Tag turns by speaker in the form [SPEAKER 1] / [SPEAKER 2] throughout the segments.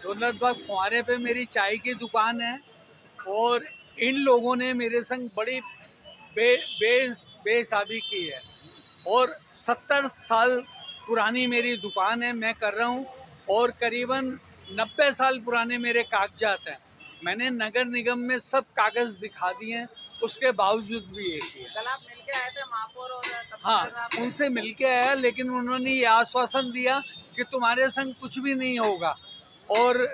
[SPEAKER 1] दौलत बाग फुहारे पे मेरी चाय की दुकान है और इन लोगों ने मेरे संग बड़ी बे बे बेहिसाबी की है और 70 साल पुरानी मेरी दुकान है, मैं कर रहा हूँ और करीबन 90 साल पुराने मेरे कागजात हैं। मैंने नगर निगम में सब कागज दिखा दिए हैं, उसके बावजूद भी ये किया।
[SPEAKER 2] कल आप मिलके आए थे महापौर और
[SPEAKER 1] हाँ,
[SPEAKER 2] तहसीलदार साहब से?
[SPEAKER 1] उनसे मिलके आया, लेकिन उन्होंने ये आश्वासन दिया कि तुम्हारे संग कुछ भी नहीं होगा और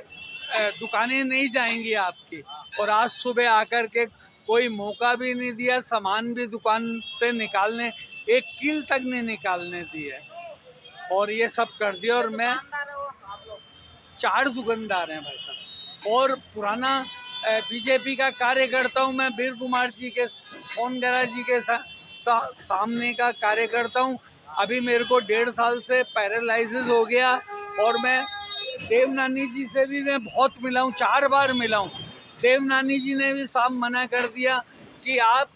[SPEAKER 1] दुकानें नहीं जाएंगी आपकी। और आज सुबह आकर के कोई मौका भी नहीं दिया, सामान भी दुकान से निकालने, एक कील तक नहीं निकालने दी है और ये सब कर दिया। और मैं
[SPEAKER 2] दुकानदार हो आप लोग?
[SPEAKER 1] 4 दुकानदार हैं भाई साहब और पुराना बीजेपी का कार्यकर्ता हूँ मैं, वीर कुमार जी के सोनगरा जी के सामने का कार्यकर्ता हूँ। अभी मेरे को 1.5 साल से पैरालिसिस हो गया और मैं देवनानी जी से भी मैं बहुत मिला हूँ, 4 बार मिला हूँ। देवनानी जी ने भी साफ मना कर दिया कि आप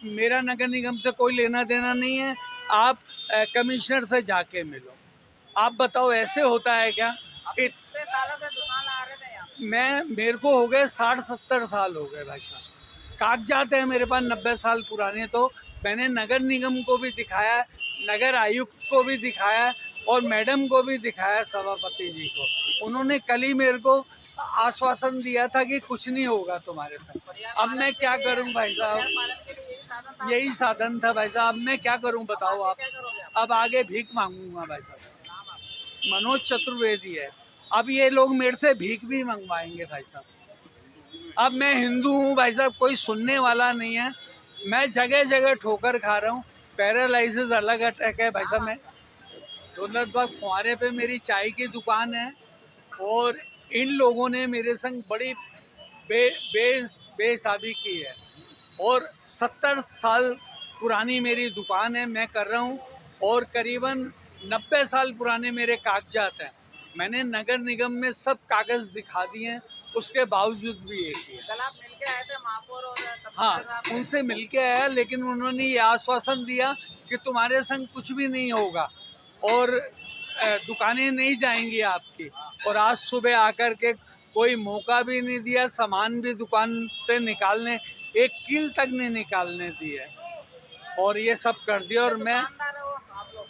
[SPEAKER 1] मेरा नगर निगम से कोई लेना देना नहीं है, आप कमिश्नर से जाके मिलो। आप बताओ ऐसे होता है क्या?
[SPEAKER 2] कितने सालों से दुकान आ रहे थे यहाँ?
[SPEAKER 1] मेरे को हो गए 60-70 साल हो गए भाई साहब। कागजात है मेरे पास 90 साल पुराने। तो मैंने नगर निगम को भी दिखाया, नगर आयुक्त को भी दिखाया और मैडम को भी दिखाया, सभापति जी को। उन्होंने कल ही मेरे को आश्वासन दिया था कि कुछ नहीं होगा तुम्हारे साथ। अब मैं क्या करूं भाई साहब, यही साधन था भाई साहब। अब मैं क्या करूं बताओ आप? अब आगे भीख मांगूंगा भाई साहब। मनोज चतुर्वेदी है। अब ये लोग मेरे से भीख भी मंगवाएंगे भाई साहब। अब मैं हिंदू हूँ भाई साहब, कोई सुनने वाला नहीं है। मैं जगह जगह ठोकर खा रहा हूँ, पैरालिसिस अलग अटैक है भाई साहब। मैं दौलत बाग फुहारे पे मेरी चाय की दुकान है और इन लोगों ने मेरे संग बड़ी बेहिसाबी की है और 70 साल पुरानी मेरी दुकान है, मैं कर रहा हूँ और करीबन 90 साल पुराने मेरे कागजात हैं। मैंने नगर निगम में सब कागज दिखा दिए हैं, उसके बावजूद भी ये किया।
[SPEAKER 2] कल आप मिलके आए थे महापौर और तहसीलदार
[SPEAKER 1] हाँ,
[SPEAKER 2] साहब से?
[SPEAKER 1] उनसे मिलके आया, लेकिन उन्होंने ये आश्वासन दिया कि तुम्हारे संग कुछ भी नहीं होगा और दुकानें नहीं जाएंगी आपकी। और आज सुबह आकर के कोई मौका भी नहीं दिया, सामान भी दुकान से निकालने, एक कील तक नहीं निकालने दी है और ये सब कर दिया। और मैं
[SPEAKER 2] दुकानदार हो आप लोग?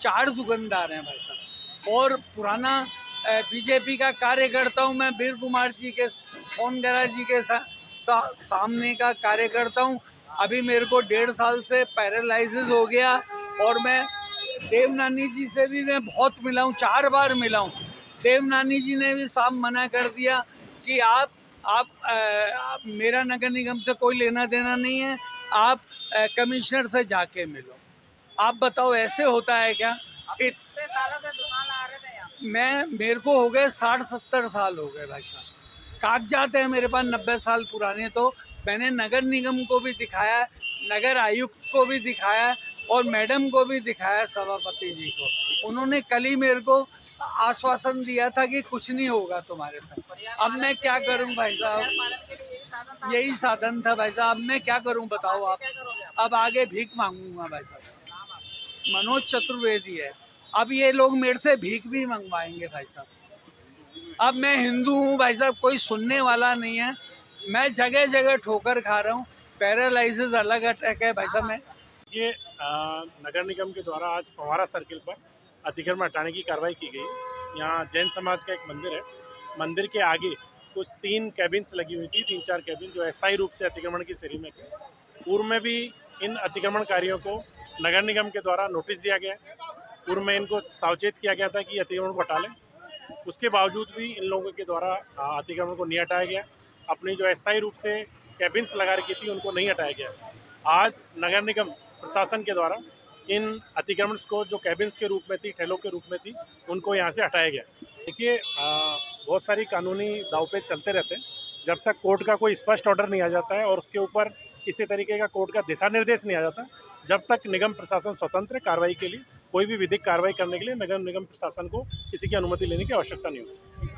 [SPEAKER 1] 4 दुकानदार हैं भाई साहब और पुराना बीजेपी का कार्यकर्ता हूँ मैं, वीर कुमार जी के सोनगरा जी के सामने का कार्यकर्ता हूँ। अभी मेरे को 1.5 साल से पैरालिसिस हो गया और मैं देवनानी जी से भी मैं बहुत मिला हूँ, 4 बार मिला हूँ। देवनानी जी ने भी साफ मना कर दिया कि आप मेरा नगर निगम से कोई लेना देना नहीं है, आप कमिश्नर से जाके मिलो। आप बताओ ऐसे होता है क्या?
[SPEAKER 2] कितने सालों से दुकान आ रहे थे यहाँ?
[SPEAKER 1] मेरे को हो गए 60-70 साल हो गए भाई साहब। कागजात है मेरे पास 90 साल पुराने। तो मैंने नगर निगम को भी दिखाया, नगर आयुक्त को भी दिखाया और मैडम को भी दिखाया, सभापति जी को। उन्होंने कल ही मेरे को आश्वासन दिया था कि कुछ नहीं होगा तुम्हारे साथ। अब मैं क्या करूं भाई साहब, यही साधन था भाई साहब। अब मैं क्या करूं बताओ आप? अब आगे भीख मांगूंगा भाई साहब। मनोज चतुर्वेदी है। अब ये लोग मेरे से भीख भी मंगवाएंगे भाई साहब। अब मैं हिंदू हूँ भाई साहब, कोई सुनने वाला नहीं है। मैं जगह जगह ठोकर खा रहा हूँ, पैरालिसिस अलग अटैक है भाई साहब। मैं
[SPEAKER 3] ये नगर निगम के द्वारा आज फव्वारा सर्किल पर अतिक्रमण हटाने की कार्रवाई की गई। यहाँ जैन समाज का एक मंदिर है, मंदिर के आगे कुछ 3 कैबिन्स लगी हुई थी, 3-4 कैबिन जो अस्थायी रूप से अतिक्रमण की श्रेणी में थे। पूर्व में भी इन अतिक्रमणकारियों को नगर निगम के द्वारा नोटिस दिया गया, पूर्व में इनको सावचेत किया गया था कि अतिक्रमण को हटा लें। उसके बावजूद भी इन लोगों के द्वारा अतिक्रमण को नहीं हटाया गया। अपनी जो अस्थायी रूप से कैबिन्स लगा रखी थी उनको नहीं हटाया गया। आज नगर निगम प्रशासन के द्वारा इन अतिक्रमण को जो कैबिन्स के रूप में थी, ठेलों के रूप में थी, उनको यहाँ से हटाया गया। देखिए, बहुत सारी कानूनी दांवपेच चलते रहते हैं। जब तक कोर्ट का कोई स्पष्ट ऑर्डर नहीं आ जाता है और उसके ऊपर किसी तरीके का कोर्ट का दिशा निर्देश नहीं आ जाता, जब तक निगम प्रशासन स्वतंत्र कार्रवाई के लिए, कोई भी विधिक कार्रवाई करने के लिए नगर निगम प्रशासन को किसी की अनुमति लेने की आवश्यकता नहीं होती।